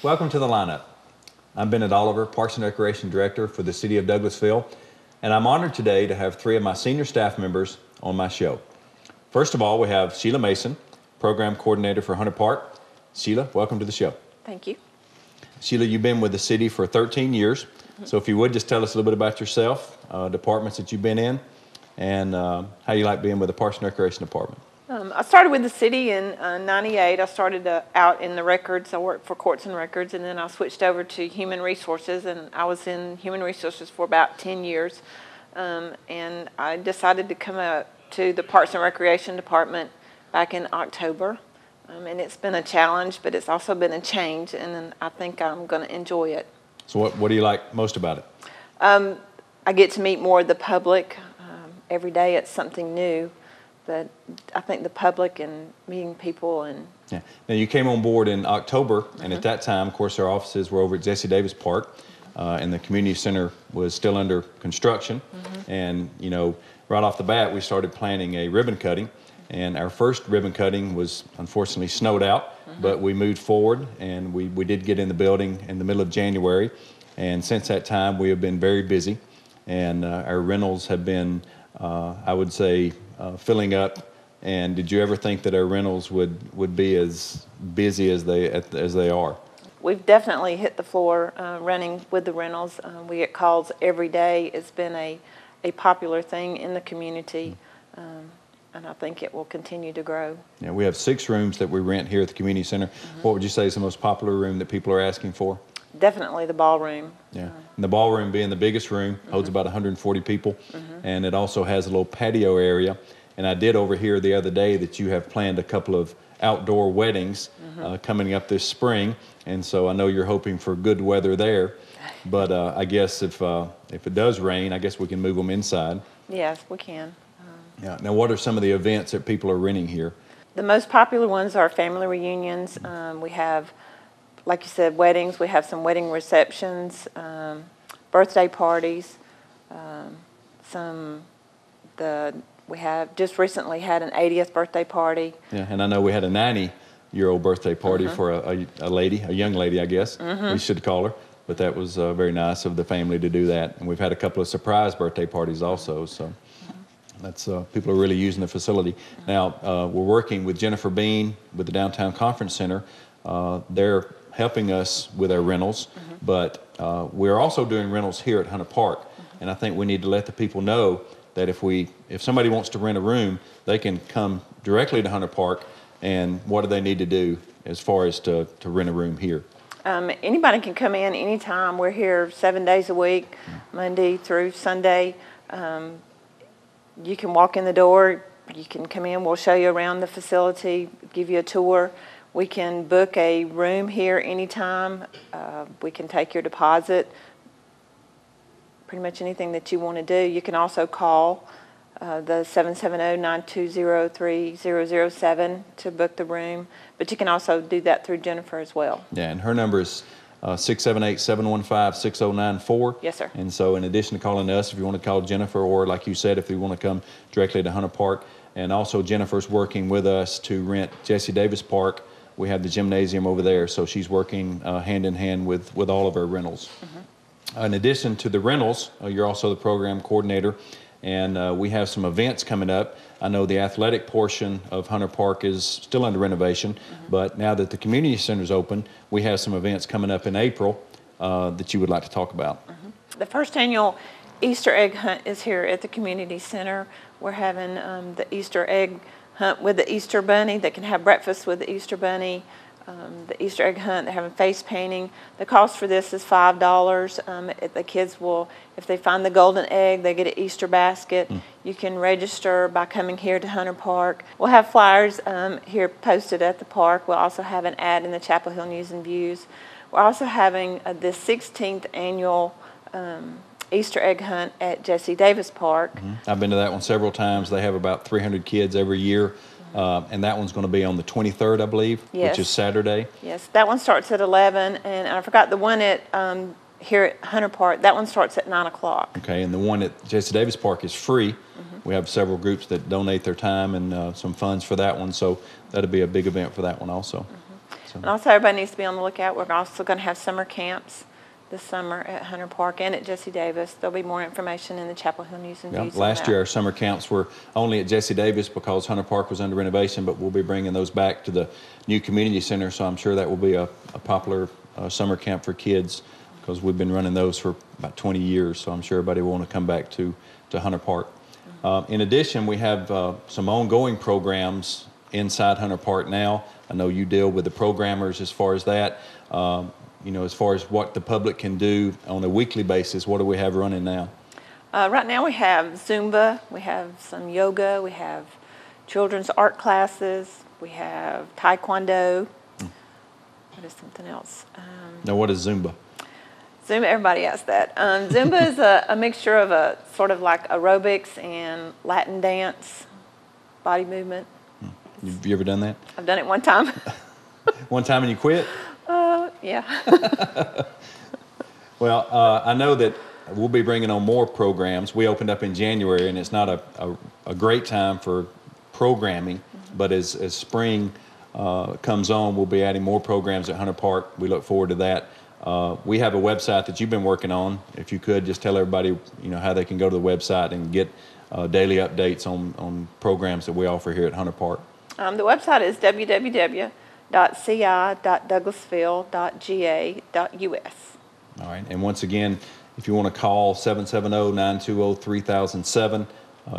Welcome to the lineup. I'm Bennett, Parks and Recreation Director for the City of Douglasville, and I'm honored today to have three of my senior staff members on my show. First of all, we have Sheila Mason, Program Coordinator for Hunter Park. Sheila, welcome to the show. Thank you. Sheila, you've been with the city for 13 years, so if you would just tell us a little bit about yourself, departments that you've been in, and how you like being with the Parks and Recreation Department. I started with the city in '98. I started out in the records. I worked for courts and records, and then I switched over to human resources, and I was in human resources for about 10 years. And I decided to come out to the Parks and Recreation Department back in October. And it's been a challenge, but it's also been a change, and I think I'm going to enjoy it. So what do you like most about it? I get to meet more of the public. Every day it's something new. But I think the public and meeting people and... Yeah. Now, you came on board in October, and at that time, of course, our offices were over at Jesse Davis Park, and the community center was still under construction. And, you know, right off the bat, we started planning a ribbon cutting, and our first ribbon cutting was unfortunately snowed out, but we moved forward, and we did get in the building in the middle of January. And since that time, we have been very busy, and our rentals have been, I would say, filling up. And did you ever think that our rentals would be as busy as they are? We've definitely hit the floor running with the rentals. We get calls every day. It's been a popular thing in the community, and I think it will continue to grow. Yeah, we have 6 rooms that we rent here at the community center. What would you say is the most popular room that people are asking for? Definitely the ballroom. Yeah, and the ballroom being the biggest room, holds about 140 people, and it also has a little patio area. And I did overhear the other day that you have planned a couple of outdoor weddings coming up this spring, and so I know you're hoping for good weather there. But I guess if it does rain, I guess we can move them inside. Yes, we can. Yeah. Now, what are some of the events that people are renting here? The most popular ones are family reunions. We have, like you said, weddings. We have some wedding receptions, birthday parties. We have just recently had an 80th birthday party. Yeah, and I know we had a 90-year-old birthday party for a lady, a young lady, I guess we should call her. But that was very nice of the family to do that. And we've had a couple of surprise birthday parties also. So that's people are really using the facility. Now, we're working with Jennifer Bean with the Downtown Conference Center. They're helping us with our rentals, but we're also doing rentals here at Hunter Park. And I think we need to let the people know that if somebody wants to rent a room, they can come directly to Hunter Park. And what do they need to do as far as to rent a room here? Anybody can come in anytime. We're here 7 days a week, Monday through Sunday. You can walk in the door, you can come in, we'll show you around the facility, give you a tour. We can book a room here anytime. We can take your deposit, pretty much anything that you want to do. You can also call the 770-920-3007 to book the room, but you can also do that through Jennifer as well. Yeah, and her number is 678-715-6094. Yes, sir. And so in addition to calling us, if you want to call Jennifer, or like you said, if you want to come directly to Hunter Park, and also Jennifer's working with us to rent Jesse Davis Park. We have the gymnasium over there, so she's working hand in hand with all of our rentals. In addition to the rentals, you're also the program coordinator, and we have some events coming up. I know the athletic portion of Hunter Park is still under renovation, but now that the community center is open, we have some events coming up in April that you would like to talk about. The first annual Easter egg hunt is here at the community center. We're having the Easter egg hunt with the Easter bunny. They can have breakfast with the Easter bunny. The Easter egg hunt, they're having face painting. The cost for this is $5. The kids will, if they find the golden egg, they get an Easter basket. You can register by coming here to Hunter Park. We'll have flyers here posted at the park. We'll also have an ad in the Chapel Hill News and Views. We're also having the 16th annual Easter egg hunt at Jesse Davis Park. I've been to that one several times. They have about 300 kids every year. And that one's going to be on the 23rd, I believe, which is Saturday. Yes, that one starts at 11, and I forgot the one at here at Hunter Park. That one starts at 9 o'clock. Okay, and the one at Jesse Davis Park is free. We have several groups that donate their time and some funds for that one, so that'll be a big event for that one also. And also everybody needs to be on the lookout. We're also going to have summer camps this summer at Hunter Park and at Jesse Davis. There'll be more information in the Chapel Hill News and Views. Last year our summer camps were only at Jesse Davis because Hunter Park was under renovation, but we'll be bringing those back to the new community center, so I'm sure that will be a popular summer camp for kids, because we've been running those for about 20 years, so I'm sure everybody will want to come back to Hunter Park. In addition, we have some ongoing programs inside Hunter Park now. I know you deal with the programmers as far as that. You know, as far as what the public can do on a weekly basis, what do we have running now? Right now we have Zumba, we have some yoga, we have children's art classes, we have Taekwondo. What is something else? Now, what is Zumba? Zumba, everybody asks that. Zumba is a mixture of a sort of like aerobics and Latin dance, body movement. Have you ever done that? I've done it one time. One time and you quit? Yeah. Well, I know that we'll be bringing on more programs. We opened up in January, and it's not a great time for programming, but as spring comes on, we'll be adding more programs at Hunter Park. We look forward to that. We have a website that you've been working on. If you could just tell everybody, you know, how they can go to the website and get daily updates on programs that we offer here at Hunter Park. The website is www.ci.douglasville.ga.us. All right, and once again, if you want to call 770-920-3007,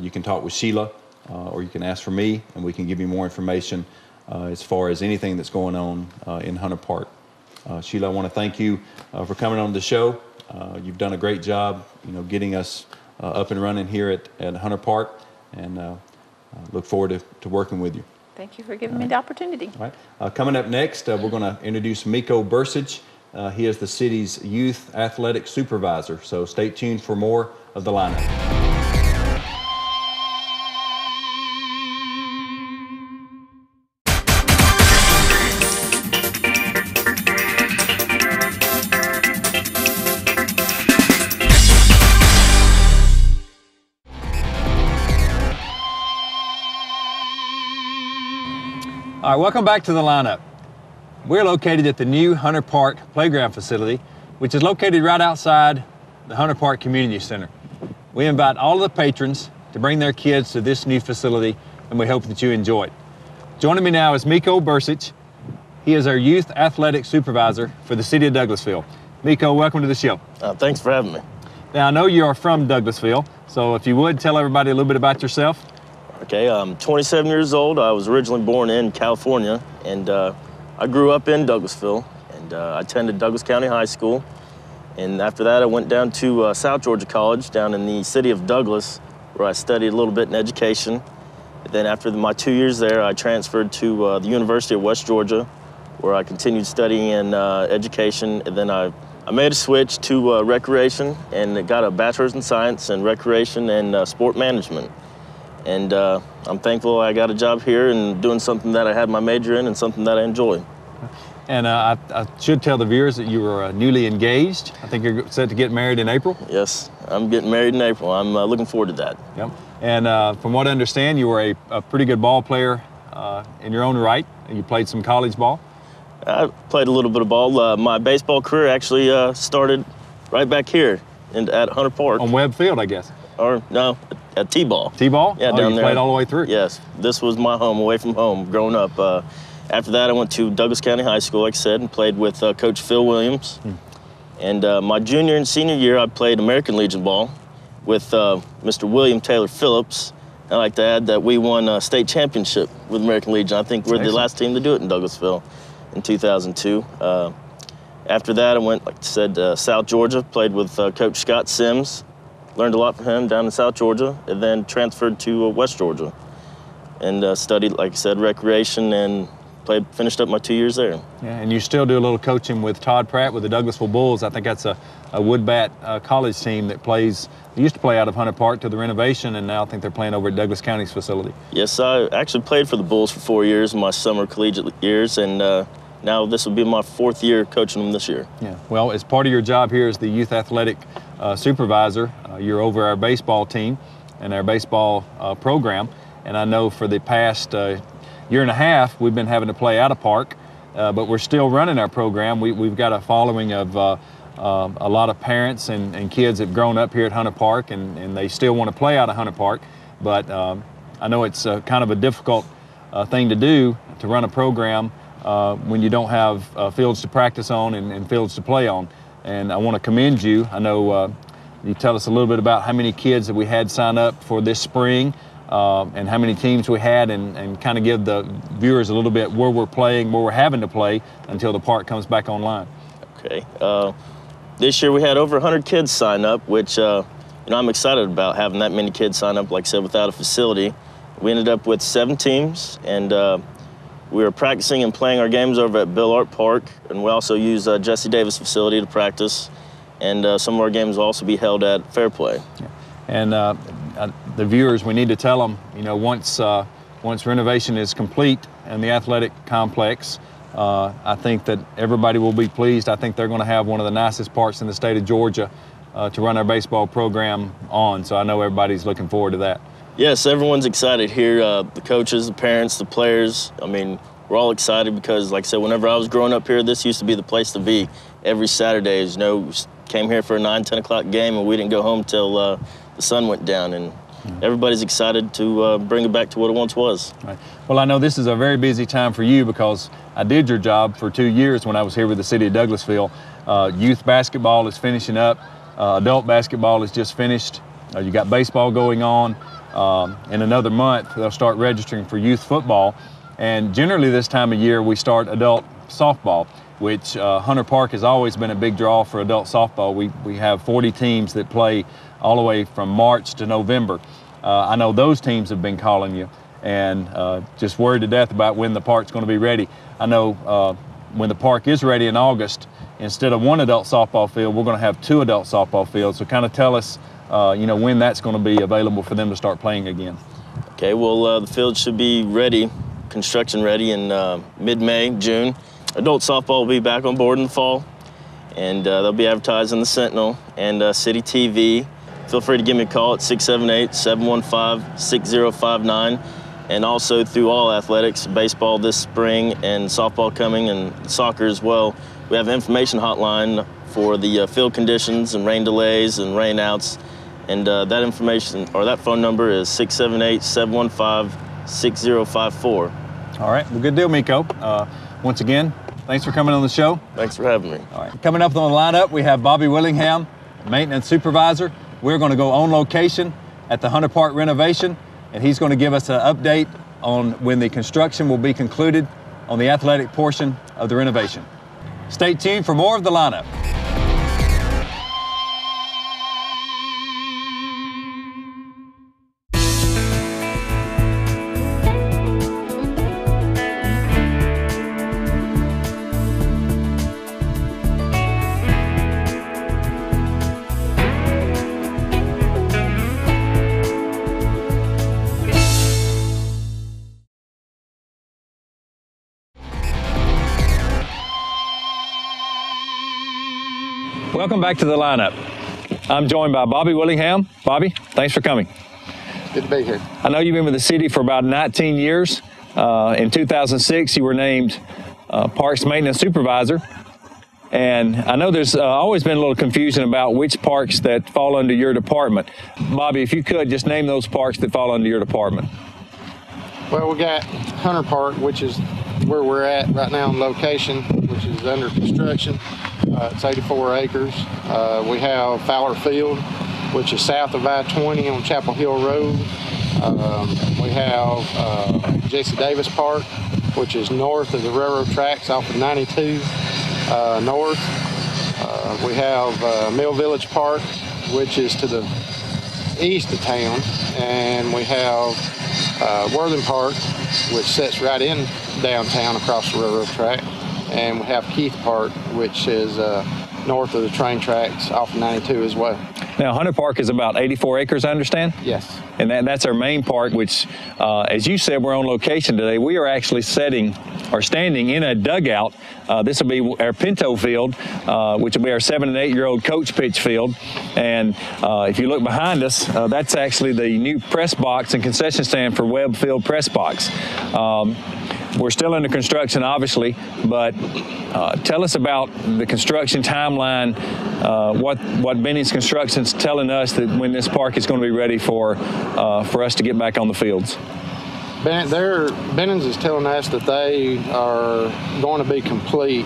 you can talk with Sheila, or you can ask for me, and we can give you more information as far as anything that's going on in Hunter Park. Sheila, I want to thank you for coming on the show. You've done a great job, you know, getting us up and running here at Hunter Park, and look forward to working with you. Thank you for giving me the opportunity. All right. Coming up next, we're going to introduce Meiko Bercich. He is the city's youth athletic supervisor. So stay tuned for more of the lineup. All right, welcome back to the lineup. We're located at the new Hunter Park Playground Facility, which is located right outside the Hunter Park Community Center. We invite all of the patrons to bring their kids to this new facility, and we hope that you enjoy it. Joining me now is Meiko Bercich. He is our youth athletic supervisor for the city of Douglasville. Meiko, welcome to the show. Thanks for having me. Now, I know you are from Douglasville, so if you would, tell everybody a little bit about yourself. Okay, I'm 27 years old. I was originally born in California, and I grew up in Douglasville, and I attended Douglas County High School. And after that, I went down to South Georgia College down in the city of Douglas, where I studied a little bit in education. And then after my 2 years there, I transferred to the University of West Georgia, where I continued studying in education. And then I made a switch to recreation and got a bachelor's in science and recreation and sport management. And I'm thankful I got a job here and doing something that I had my major in and something that I enjoy. And I should tell the viewers that you were newly engaged. I think you're set to get married in April. Yes, I'm getting married in April. I'm looking forward to that. Yep. And from what I understand, you were a pretty good ball player in your own right. You played some college ball. I played a little bit of ball. My baseball career actually started right back here at Hunter Park. On Webb Field, I guess. Or no, at T-ball. T-ball? Yeah, down there. You played all the way through? Yes, this was my home, away from home, growing up. After that, I went to Douglas County High School, like I said, and played with Coach Phil Williams. And my junior and senior year, I played American Legion ball with Mr. William Taylor Phillips. I like to add that we won a state championship with American Legion. I think we're the last team to do it in Douglasville in 2002. After that, I went, like I said, South Georgia, played with Coach Scott Sims. Learned a lot from him down in South Georgia, and then transferred to West Georgia and studied, like I said, recreation and finished up my 2 years there. Yeah, and you still do a little coaching with Todd Pratt with the Douglasville Bulls. I think that's a Woodbat college team that used to play out of Hunter Park to the renovation, and now I think they're playing over at Douglas County's facility. Yes, I actually played for the Bulls for 4 years in my summer collegiate years, and now this will be my 4th year coaching them this year. Yeah, well, as part of your job here as the youth athletic supervisor, you're over our baseball team and our baseball program. And I know for the past year and a half, we've been having to play out of park. but we're still running our program. We've got a following of a lot of parents and kids that have grown up here at Hunter Park, and they still want to play out of Hunter Park. But I know it's kind of a difficult thing to do, to run a program when you don't have fields to practice on and fields to play on. And I want to commend you. I know you tell us a little bit about how many kids that we had sign up for this spring, and how many teams we had, and kind of give the viewers a little bit where we're playing, where we're having to play until the park comes back online. Okay. This year we had over 100 kids sign up, which I'm excited about having that many kids sign up, like I said, without a facility. We ended up with 7 teams, and we were practicing and playing our games over at Bill Art Park, and we also use Jesse Davis facility to practice, and some of our games will also be held at Fairplay. And the viewers, we need to tell them, once renovation is complete in the athletic complex, I think that everybody will be pleased. I think they're going to have one of the nicest parks in the state of Georgia to run our baseball program on. So I know everybody's looking forward to that. Yes, everyone's excited here. The coaches, the parents, the players. I mean, we're all excited because, like I said, whenever I was growing up here, this used to be the place to be. Every Saturday, came here for a 9, 10 o'clock game, and we didn't go home till the sun went down. And everybody's excited to bring it back to what it once was. Right. Well, I know this is a very busy time for you because I did your job for 2 years when I was here with the city of Douglasville. Youth basketball is finishing up. Adult basketball is just finished. You got baseball going on. In another month, they'll start registering for youth football. And generally this time of year, we start adult softball, which Hunter Park has always been a big draw for adult softball. We have 40 teams that play all the way from March to November. I know those teams have been calling you and just worried to death about when the park's going to be ready. I know when the park is ready in August, instead of 1 adult softball field, we're going to have 2 adult softball fields. So kind of tell us, when that's going to be available for them to start playing again. Okay, well, the field should be ready, construction ready in mid-May, June. Adult softball will be back on board in the fall, and they'll be advertised in the Sentinel and City TV. Feel free to give me a call at 678-715-6059, and also through all athletics, baseball this spring and softball coming and soccer as well. We have an information hotline for the field conditions and rain delays and rain outs, and that information, or that phone number is 678-715-6054. All right, well, good deal, Meiko. Once again, thanks for coming on the show. Thanks for having me. All right, coming up on the lineup, we have Bobby Willingham, maintenance supervisor. We're going to go on location at the Hunter Park renovation, and he's going to give us an update on when the construction will be concluded on the athletic portion of the renovation. Stay tuned for more of the lineup. Welcome back to the lineup. I'm joined by Bobby Willingham. Bobby, thanks for coming. Good to be here. I know you've been with the city for about 19 years. In 2006, you were named Parks Maintenance Supervisor. And I know there's always been a little confusion about which parks that fall under your department. Bobby, if you could, just name those parks that fall under your department. Well, we got Hunter Park, which is where we're at right now on location, which is under construction. It's 84 acres. We have Fowler Field, which is south of I-20 on Chapel Hill Road. We have Jesse Davis Park, which is north of the railroad tracks off of 92 north. We have Mill Village Park, which is to the east of town. And we have Worthing Park, which sits right in downtown across the railroad track. And we have Keith Park, which is north of the train tracks off of 92 as well. Now, Hunter Park is about 84 acres, I understand? Yes. And that's our main park, which, as you said, we're on location today. We are actually standing in a dugout. This will be our Pinto field, which will be our 7- and 8-year-old coach pitch field. And if you look behind us, that's actually the new press box and concession stand for Webb Field Press Box. we're still under construction, obviously, but tell us about the construction timeline, what Bennett's Construction's telling us that when this park is going to be ready for us to get back on the fields. Bennett's is telling us that they are going to be complete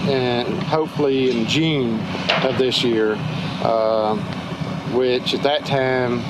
and hopefully in June of this year, which at that time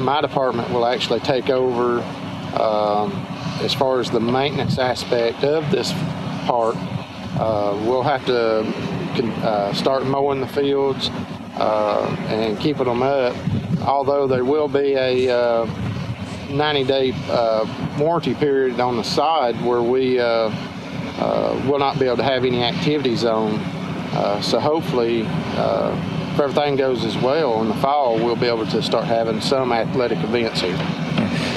my department will actually take over as far as the maintenance aspect of this park. We'll have to start mowing the fields and keeping them up, although there will be a 90-day warranty period on the side where we will not be able to have any activities on. So hopefully, if everything goes as well in the fall, we'll be able to start having some athletic events here.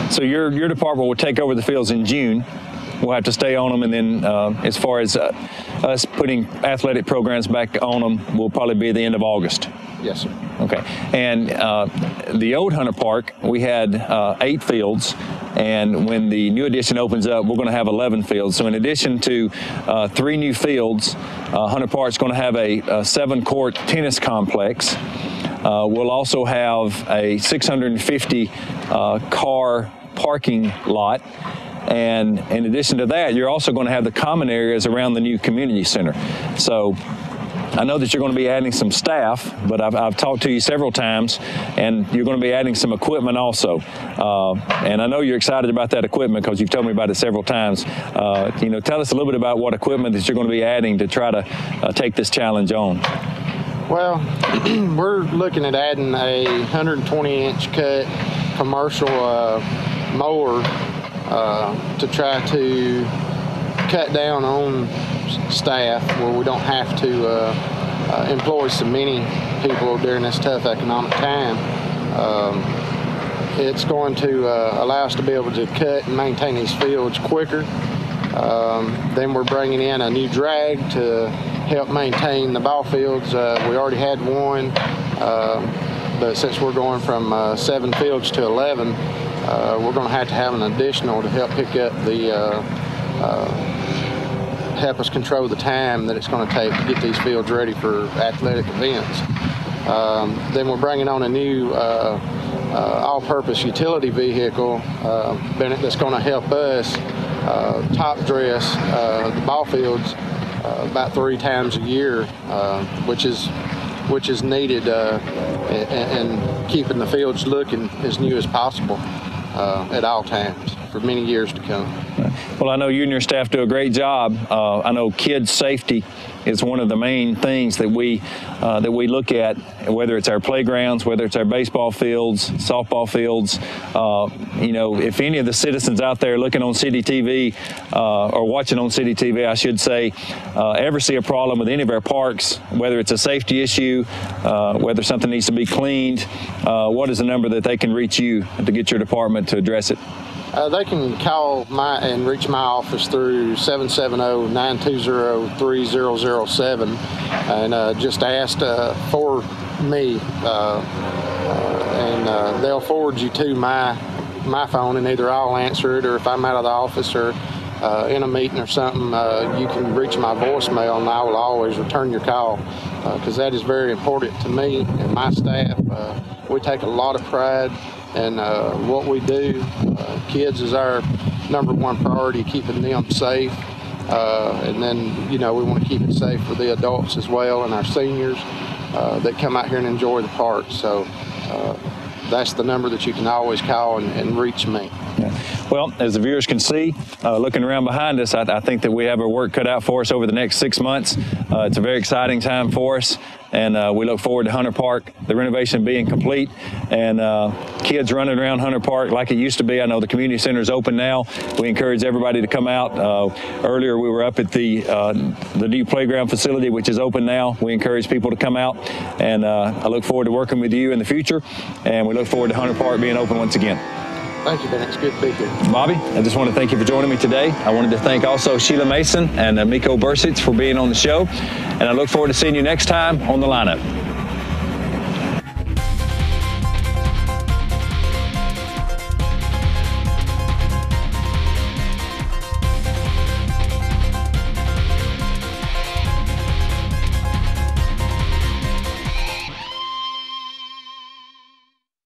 So your department will take over the fields in June. We'll have to stay on them, and then as far as us putting athletic programs back on them, will probably be the end of August. Yes, sir. Okay. And the old Hunter Park, we had 8 fields, and when the new addition opens up, we're going to have 11 fields. So in addition to 3 new fields, Hunter Park's going to have a 7-court tennis complex. We'll also have a 650 car parking lot. And in addition to that, you're also going to have the common areas around the new community center. So I know that you're going to be adding some staff, but I've talked to you several times, and you're going to be adding some equipment also. And I know you're excited about that equipment because you've told me about it several times. Tell us a little bit about what equipment that you're going to be adding to try to take this challenge on. Well, we're looking at adding a 120-inch cut commercial mower to try to cut down on staff where we don't have to employ so many people during this tough economic time. It's going to allow us to be able to cut and maintain these fields quicker. Then we're bringing in a new drag to help maintain the ball fields. We already had one, but since we're going from 7 fields to 11, we're going to have an additional to help pick up the help us control the time that it's going to take to get these fields ready for athletic events. Then we're bringing on a new all-purpose utility vehicle, Bennett, that's going to help us top dress the ball fields about 3 times a year, which is needed and keeping the fields looking as new as possible at all times for many years to come. Well, I know you and your staff do a great job. I know kids' safety is one of the main things that we look at, whether it's our playgrounds, whether it's our baseball fields, softball fields. If any of the citizens out there looking on City TV or watching on City TV, I should say, ever see a problem with any of our parks, whether it's a safety issue, whether something needs to be cleaned, what is the number that they can reach you to get your department to address it? They can call and reach my office through 770-920-3007 and just ask for me, and they'll forward you to my phone, and either I'll answer it, or if I'm out of the office or in a meeting or something, you can reach my voicemail, and I will always return your call, because that is very important to me and my staff. We take a lot of pride in what we do. Kids is our #1 priority, keeping them safe. And then, we want to keep it safe for the adults as well, and our seniors that come out here and enjoy the park. So that's the number that you can always call and reach me. Yeah. Well, as the viewers can see, looking around behind us, I think that we have our work cut out for us over the next 6 months. It's a very exciting time for us, and we look forward to Hunter Park, the renovation being complete, and kids running around Hunter Park like it used to be. I know the community center is open now. We encourage everybody to come out. Earlier, we were up at the new playground facility, which is open now. We encourage people to come out, and I look forward to working with you in the future, and we look forward to Hunter Park being open once again. Thank you, Bennett. It's good to be here. Bobby, I just want to thank you for joining me today. I wanted to thank also Sheila Mason and Meiko Bercich for being on the show. And I look forward to seeing you next time on The Lineup.